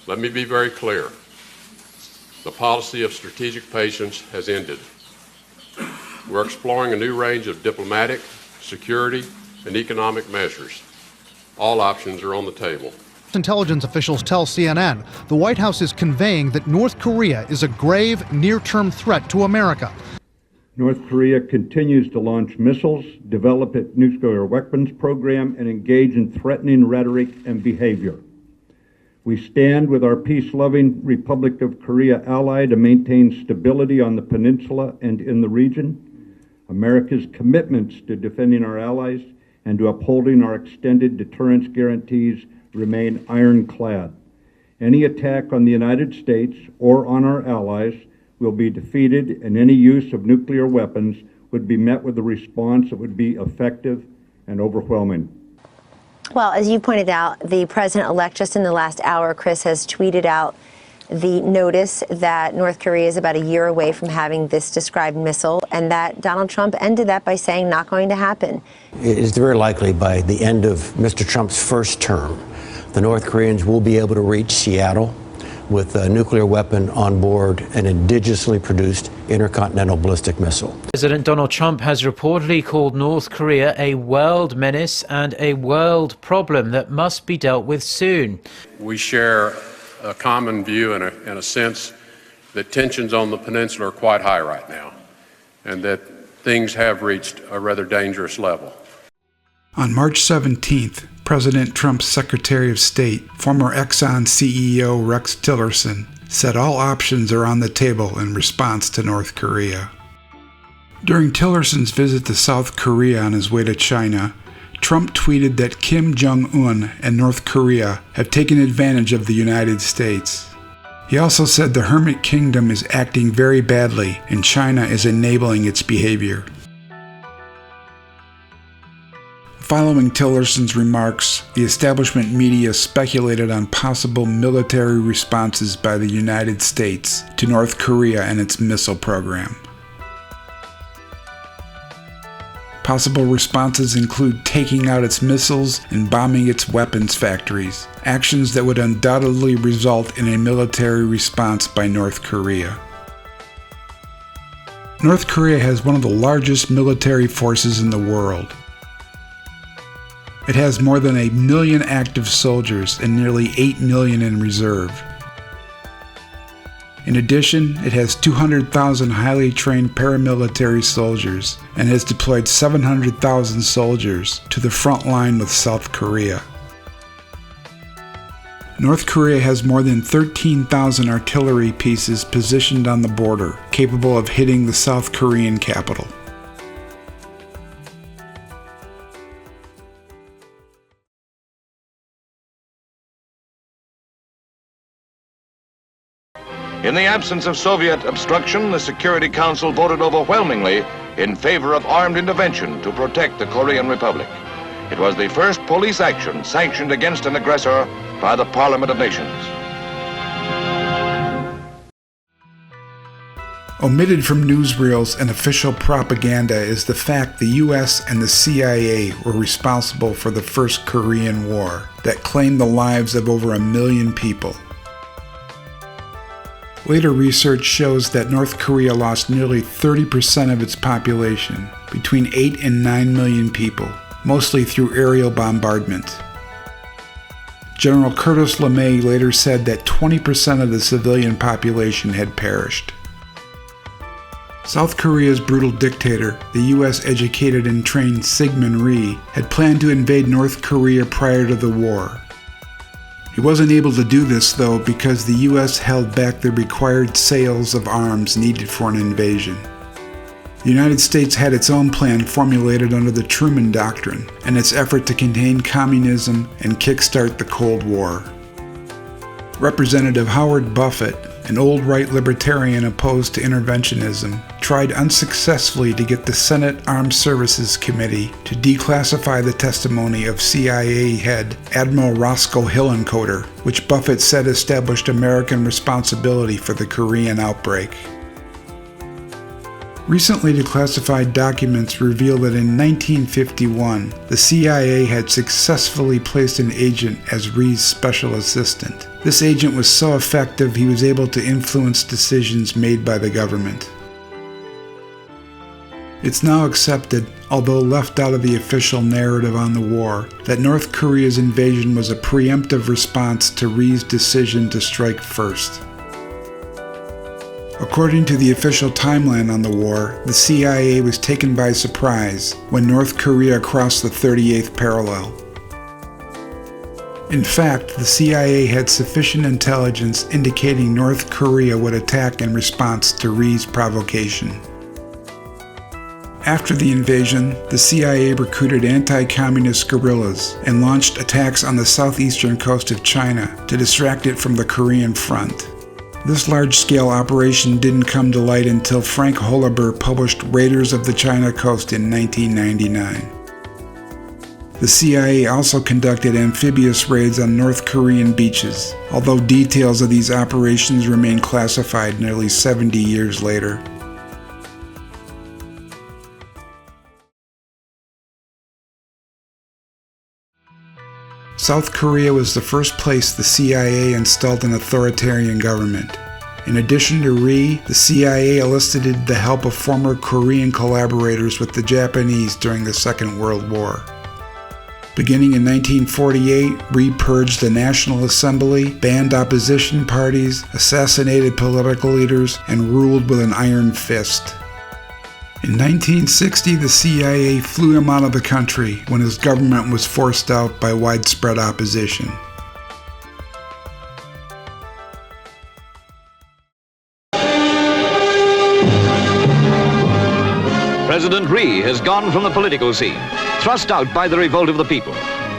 Let me be very clear. The policy of strategic patience has ended. We're exploring a new range of diplomatic, security, and economic measures. All options are on the table. Intelligence officials tell CNN the White House is conveying that North Korea is a grave, near-term threat to America. North Korea continues to launch missiles, develop its nuclear weapons program, and engage in threatening rhetoric and behavior. We stand with our peace-loving Republic of Korea ally to maintain stability on the peninsula and in the region. America's commitments to defending our allies and to upholding our extended deterrence guarantees remain ironclad. Any attack on the United States or on our allies will be defeated, and any use of nuclear weapons would be met with a response that would be effective and overwhelming. Well, as you pointed out, the president-elect just in the last hour, Chris, has tweeted out the notice that North Korea is about a year away from having this described missile, and that Donald Trump ended that by saying not going to happen. It is very likely by the end of Mr. Trump's first term, the North Koreans will be able to reach Seattle with a nuclear weapon on board an indigenously produced intercontinental ballistic missile. President Donald Trump has reportedly called North Korea a world menace and a world problem that must be dealt with soon. We share a common view and a sense that tensions on the peninsula are quite high right now, and that things have reached a rather dangerous level. On March 17th, President Trump's Secretary of State, former Exxon CEO Rex Tillerson, said all options are on the table in response to North Korea. During Tillerson's visit to South Korea on his way to China, Trump tweeted that Kim Jong-un and North Korea have taken advantage of the United States. He also said the Hermit Kingdom is acting very badly and China is enabling its behavior. Following Tillerson's remarks, the establishment media speculated on possible military responses by the United States to North Korea and its missile program. Possible responses include taking out its missiles and bombing its weapons factories, actions that would undoubtedly result in a military response by North Korea. North Korea has one of the largest military forces in the world. It has more than 1 million active soldiers and nearly 8 million in reserve. In addition, it has 200,000 highly trained paramilitary soldiers and has deployed 700,000 soldiers to the front line with South Korea. North Korea has more than 13,000 artillery pieces positioned on the border, capable of hitting the South Korean capital. In the absence of Soviet obstruction, the Security Council voted overwhelmingly in favor of armed intervention to protect the Korean Republic. It was the first police action sanctioned against an aggressor by the Parliament of Nations. Omitted from newsreels and official propaganda is the fact the U.S. and the CIA were responsible for the First Korean War that claimed the lives of over 1 million people. Later research shows that North Korea lost nearly 30% of its population, between 8 and 9 million people, mostly through aerial bombardment. General Curtis LeMay later said that 20% of the civilian population had perished. South Korea's brutal dictator, the U.S.-educated and trained Syngman Rhee, had planned to invade North Korea prior to the war. He wasn't able to do this, though, because the U.S. held back the required sales of arms needed for an invasion. The United States had its own plan formulated under the Truman Doctrine and its effort to contain communism and kickstart the Cold War. Representative Howard Buffett, an old right libertarian opposed to interventionism, tried unsuccessfully to get the Senate Armed Services Committee to declassify the testimony of CIA head Admiral Roscoe Hillenkoetter, which Buffett said established American responsibility for the Korean outbreak. Recently declassified documents reveal that in 1951, the CIA had successfully placed an agent as Rhee's special assistant. This agent was so effective he was able to influence decisions made by the government. It's now accepted, although left out of the official narrative on the war, that North Korea's invasion was a preemptive response to Rhee's decision to strike first. According to the official timeline on the war, the CIA was taken by surprise when North Korea crossed the 38th parallel. In fact, the CIA had sufficient intelligence indicating North Korea would attack in response to Rhee's provocation. After the invasion, the CIA recruited anti-communist guerrillas and launched attacks on the southeastern coast of China to distract it from the Korean front. This large-scale operation didn't come to light until Frank Holabir published Raiders of the China Coast in 1999. The CIA also conducted amphibious raids on North Korean beaches, although details of these operations remain classified nearly 70 years later. South Korea was the first place the CIA installed an authoritarian government. In addition to Rhee, the CIA elicited the help of former Korean collaborators with the Japanese during the Second World War. Beginning in 1948, Rhee purged the National Assembly, banned opposition parties, assassinated political leaders, and ruled with an iron fist. In 1960, the CIA flew him out of the country when his government was forced out by widespread opposition. President Rhee has gone from the political scene, thrust out by the revolt of the people.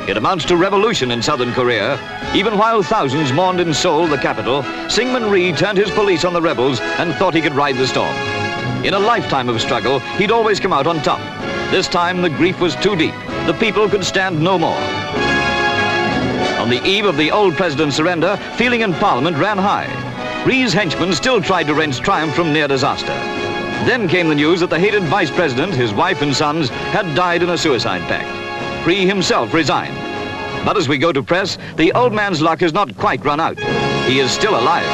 It amounts to revolution in southern Korea. Even while thousands mourned in Seoul, the capital, Syngman Rhee turned his police on the rebels and thought he could ride the storm. In a lifetime of struggle, he'd always come out on top. This time, the grief was too deep. The people could stand no more. On the eve of the old president's surrender, feeling in Parliament ran high. Rhee's henchmen still tried to wrench triumph from near disaster. Then came the news that the hated vice president, his wife and sons, had died in a suicide pact. Rhee himself resigned. But as we go to press, the old man's luck has not quite run out. He is still alive.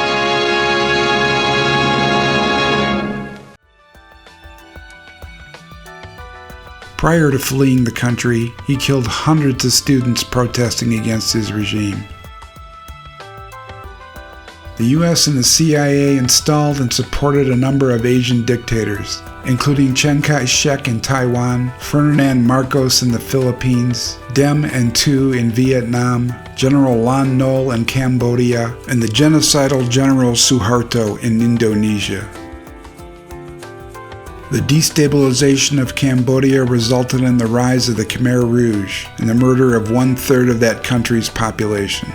Prior to fleeing the country, he killed hundreds of students protesting against his regime. The US and the CIA installed and supported a number of Asian dictators, including Chiang Kai-shek in Taiwan, Ferdinand Marcos in the Philippines, Diem Tu in Vietnam, General Lon Nol in Cambodia, and the genocidal General Suharto in Indonesia. The destabilization of Cambodia resulted in the rise of the Khmer Rouge and the murder of 1/3 of that country's population.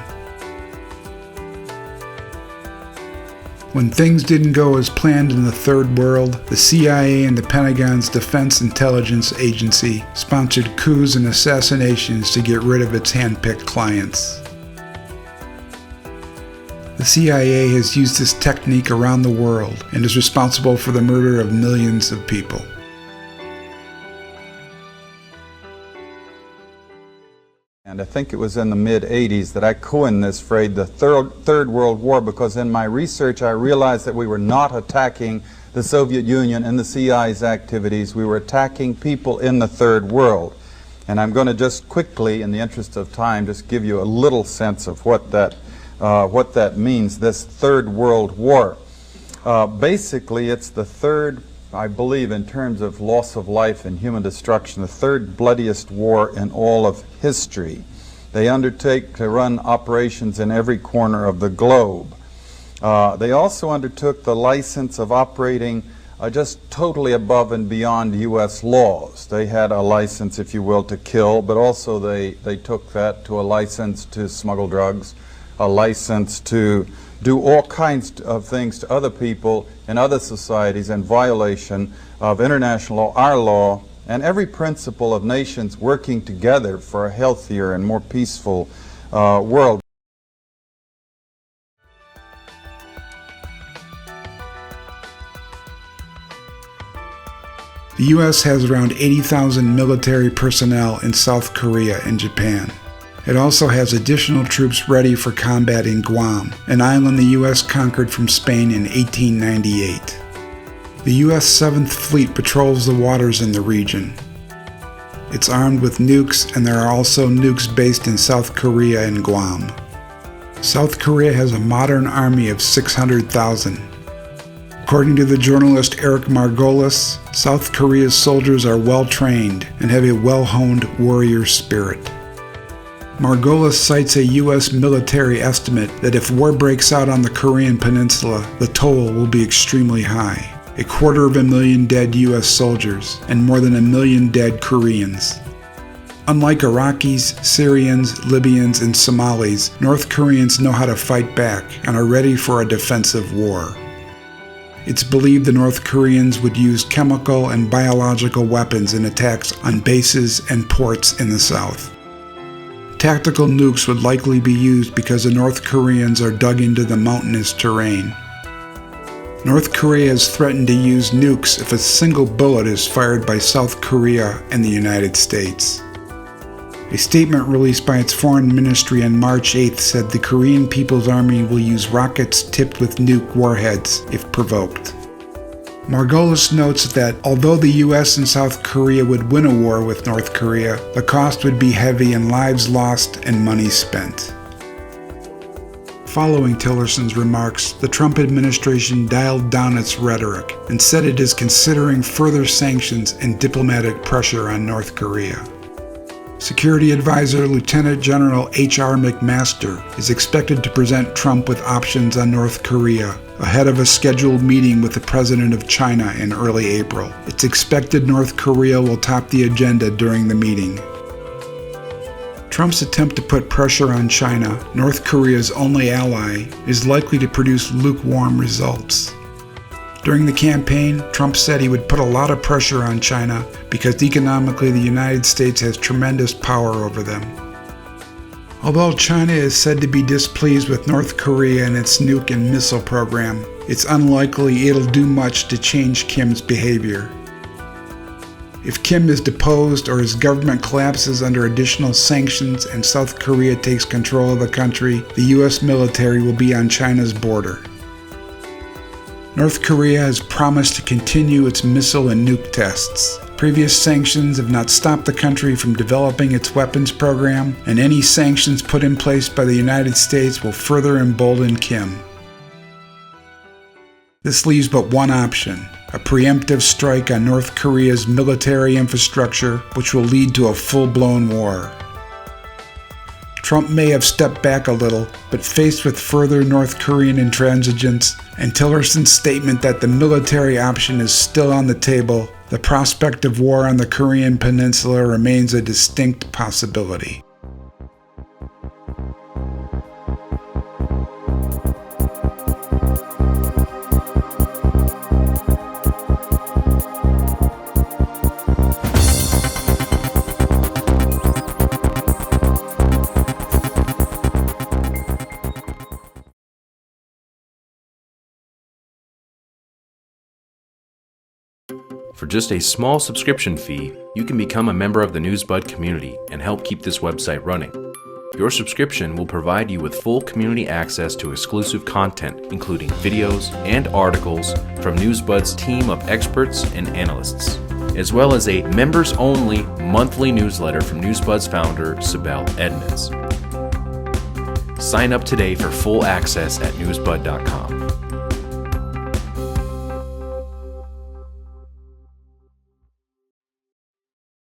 When things didn't go as planned in the Third World, the CIA and the Pentagon's Defense Intelligence Agency sponsored coups and assassinations to get rid of its hand-picked clients. The CIA has used this technique around the world and is responsible for the murder of millions of people. And I think it was in the mid-'80s that I coined this phrase, the Third World War, because in my research I realized that we were not attacking the Soviet Union and the CIA's activities. We were attacking people in the Third World. And I'm going to just quickly, in the interest of time, just give you a little sense of what that means, this Third World War. Basically, it's the third, I believe, in terms of loss of life and human destruction, the third bloodiest war in all of history. They undertake to run operations in every corner of the globe. They also undertook the license of operating just totally above and beyond U.S. laws. They had a license, if you will, to kill, but also they took that to a license to smuggle drugs, a license to do all kinds of things to other people in other societies in violation of international law, our law, and every principle of nations working together for a healthier and more peaceful world. The U.S. has around 80,000 military personnel in South Korea and Japan. It also has additional troops ready for combat in Guam, an island the U.S. conquered from Spain in 1898. The U.S. 7th Fleet patrols the waters in the region. It's armed with nukes, and there are also nukes based in South Korea and Guam. South Korea has a modern army of 600,000. According to the journalist Eric Margolis, South Korea's soldiers are well-trained and have a well-honed warrior spirit. Margolis cites a U.S. military estimate that if war breaks out on the Korean peninsula, the toll will be extremely high. 250,000 dead U.S. soldiers and more than 1 million dead Koreans. Unlike Iraqis, Syrians, Libyans, and Somalis, North Koreans know how to fight back and are ready for a defensive war. It's believed the North Koreans would use chemical and biological weapons in attacks on bases and ports in the south. Tactical nukes would likely be used because the North Koreans are dug into the mountainous terrain. North Korea has threatened to use nukes if a single bullet is fired by South Korea and the United States. A statement released by its foreign ministry on March 8th said the Korean People's Army will use rockets tipped with nuke warheads if provoked. Margolis notes that although the U.S. and South Korea would win a war with North Korea, the cost would be heavy in lives lost and money spent. Following Tillerson's remarks, the Trump administration dialed down its rhetoric and said it is considering further sanctions and diplomatic pressure on North Korea. Security Advisor Lieutenant General H.R. McMaster is expected to present Trump with options on North Korea ahead of a scheduled meeting with the President of China in early April. It's expected North Korea will top the agenda during the meeting. Trump's attempt to put pressure on China, North Korea's only ally, is likely to produce lukewarm results. During the campaign, Trump said he would put a lot of pressure on China because economically the United States has tremendous power over them. Although China is said to be displeased with North Korea and its nuke and missile program, it's unlikely it'll do much to change Kim's behavior. If Kim is deposed or his government collapses under additional sanctions and South Korea takes control of the country, the U.S. military will be on China's border. North Korea has promised to continue its missile and nuke tests. Previous sanctions have not stopped the country from developing its weapons program, and any sanctions put in place by the United States will further embolden Kim. This leaves but one option: a preemptive strike on North Korea's military infrastructure, which will lead to a full-blown war. Trump may have stepped back a little, but faced with further North Korean intransigence and Tillerson's statement that the military option is still on the table, the prospect of war on the Korean peninsula remains a distinct possibility. For just a small subscription fee, you can become a member of the Newsbud community and help keep this website running. Your subscription will provide you with full community access to exclusive content, including videos and articles from Newsbud's team of experts and analysts, as well as a members-only monthly newsletter from Newsbud's founder, Sibel Edmonds. Sign up today for full access at newsbud.com.